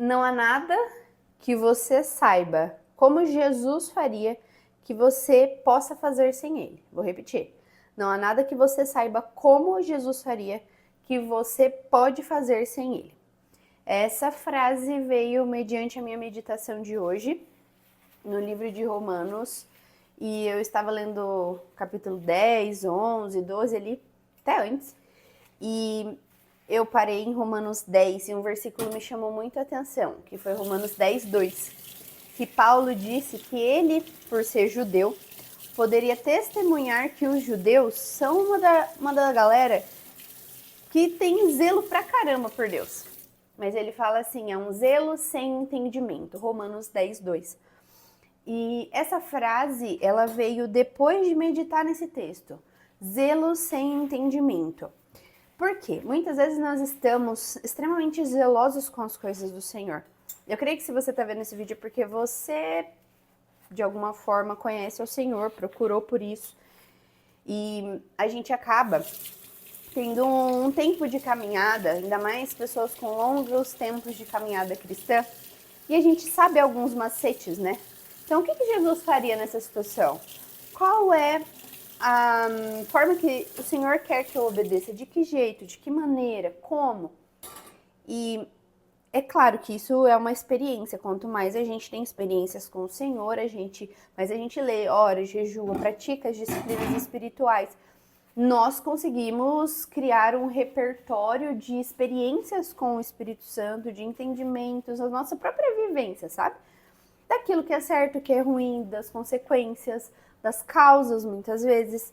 Não há nada que você saiba como Jesus faria que você possa fazer sem ele. Vou repetir. Não há nada que você saiba como Jesus faria que você pode fazer sem ele. Essa frase veio mediante a minha meditação de hoje, no livro de Romanos, e eu estava lendo capítulo 10, 11, 12 ali, até antes, e eu parei em Romanos 10 e um versículo me chamou muito a atenção, que foi Romanos 10, 2, que Paulo disse que ele, por ser judeu, poderia testemunhar que os judeus são uma da galera que tem zelo pra caramba por Deus. Mas ele fala assim, é um zelo sem entendimento, Romanos 10, 2. E essa frase, ela veio depois de meditar nesse texto, zelo sem entendimento. Por quê? Muitas vezes nós estamos extremamente zelosos com as coisas do Senhor. Eu creio que se você está vendo esse vídeo é porque você, de alguma forma, conhece o Senhor, procurou por isso. E a gente acaba tendo um tempo de caminhada, ainda mais pessoas com longos tempos de caminhada cristã, e a gente sabe alguns macetes, né? Então, o que Jesus faria nessa situação? Qual é a forma que o Senhor quer que eu obedeça? De que jeito? De que maneira? Como? E é claro que isso é uma experiência. Quanto mais a gente tem experiências com o Senhor, mais a gente lê, ora, jejua, pratica as disciplinas espirituais, nós conseguimos criar um repertório de experiências com o Espírito Santo, de entendimentos, a nossa própria vivência, sabe? Daquilo que é certo, que é ruim, das consequências, das causas, muitas vezes.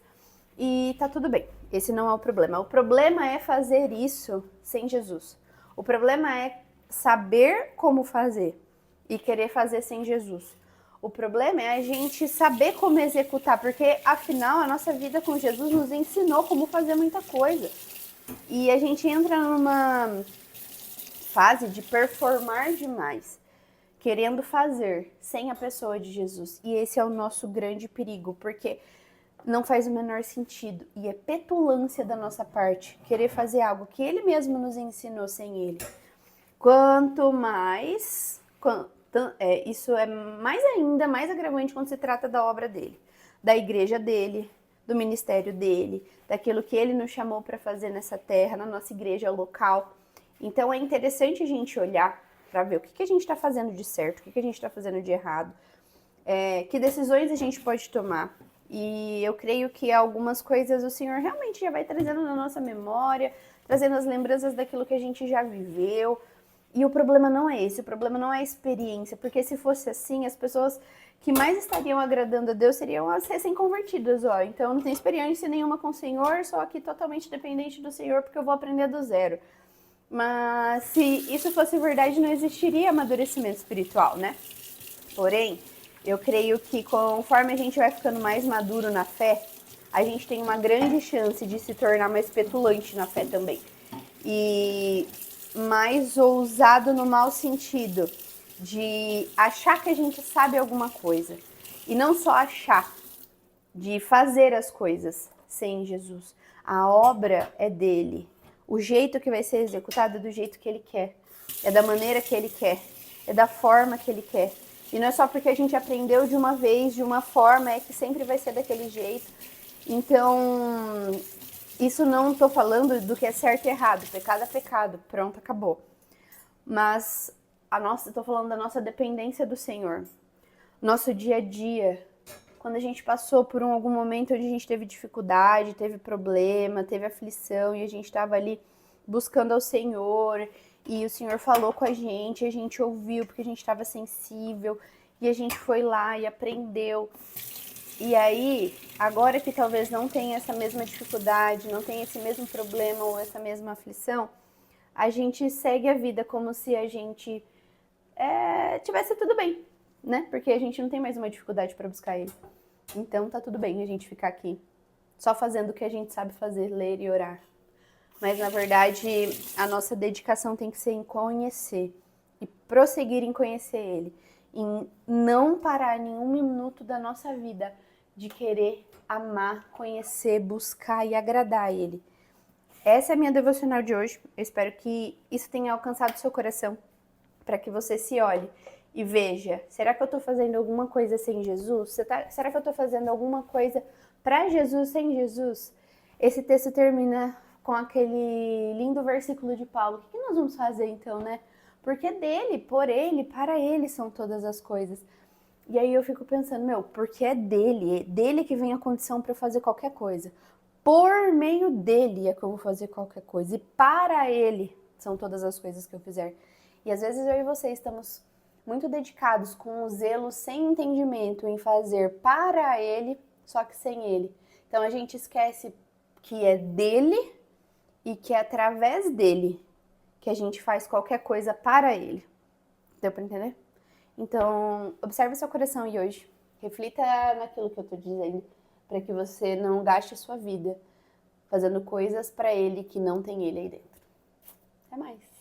E tá tudo bem, esse não é o problema. O problema é fazer isso sem Jesus. O problema é saber como fazer e querer fazer sem Jesus. O problema é a gente saber como executar, porque afinal a nossa vida com Jesus nos ensinou como fazer muita coisa. E a gente entra numa fase de performar demais, querendo fazer sem a pessoa de Jesus. E esse é o nosso grande perigo, porque não faz o menor sentido. E é petulância da nossa parte querer fazer algo que ele mesmo nos ensinou sem ele. Quanto mais... isso é mais ainda, mais agravante quando se trata da obra dele, da igreja dele, do ministério dele, daquilo que ele nos chamou para fazer nessa terra, na nossa igreja local. Então é interessante a gente olhar para ver o que a gente está fazendo de certo, o que a gente está fazendo de errado, que decisões a gente pode tomar. E eu creio que algumas coisas o Senhor realmente já vai trazendo na nossa memória, trazendo as lembranças daquilo que a gente já viveu. E o problema não é esse, o problema não é a experiência, porque se fosse assim, as pessoas que mais estariam agradando a Deus seriam as recém-convertidas, ó. Então eu não tenho experiência nenhuma com o Senhor, sou aqui totalmente dependente do Senhor porque eu vou aprender do zero. Mas se isso fosse verdade, não existiria amadurecimento espiritual, né? Porém, eu creio que conforme a gente vai ficando mais maduro na fé, a gente tem uma grande chance de se tornar mais petulante na fé também. E mais ousado no mau sentido, de achar que a gente sabe alguma coisa. E não só achar, de fazer as coisas sem Jesus. A obra é dele. O jeito que vai ser executado é do jeito que ele quer. É da maneira que ele quer. É da forma que ele quer. E não é só porque a gente aprendeu de uma vez, de uma forma, é que sempre vai ser daquele jeito. Então, isso não estou falando do que é certo e errado. Pecado é pecado. Pronto, acabou. Mas estou falando da nossa dependência do Senhor. Nosso dia a dia. Quando a gente passou por algum momento onde a gente teve dificuldade, teve problema, teve aflição e a gente estava ali buscando ao Senhor e o Senhor falou com a gente ouviu porque a gente estava sensível e a gente foi lá e aprendeu. E aí, agora que talvez não tenha essa mesma dificuldade, não tenha esse mesmo problema ou essa mesma aflição, a gente segue a vida como se a gente tivesse tudo bem, né? Porque a gente não tem mais uma dificuldade para buscar ele. Então tá tudo bem a gente ficar aqui só fazendo o que a gente sabe fazer, ler e orar. Mas na verdade a nossa dedicação tem que ser em conhecer e prosseguir em conhecer ele, em não parar nenhum minuto da nossa vida de querer amar, conhecer, buscar e agradar ele. Essa é a minha devocional de hoje. Eu espero que isso tenha alcançado seu coração. para que você se olhe e veja, será que eu estou fazendo alguma coisa sem Jesus? Será que eu estou fazendo alguma coisa para Jesus sem Jesus? Esse texto termina com aquele lindo versículo de Paulo. O que nós vamos fazer então, né? Porque dele, por ele, para ele são todas as coisas. E aí eu fico pensando, porque é dele que vem a condição para eu fazer qualquer coisa. Por meio dele é que eu vou fazer qualquer coisa. E para ele são todas as coisas que eu fizer. E às vezes eu e você estamos muito dedicados com o zelo sem entendimento em fazer para ele, só que sem ele. Então a gente esquece que é dele e que é através dele que a gente faz qualquer coisa para ele. Deu para entender? Então, observe seu coração e hoje reflita naquilo que eu tô dizendo, para que você não gaste a sua vida fazendo coisas para ele que não tem ele aí dentro. Até mais.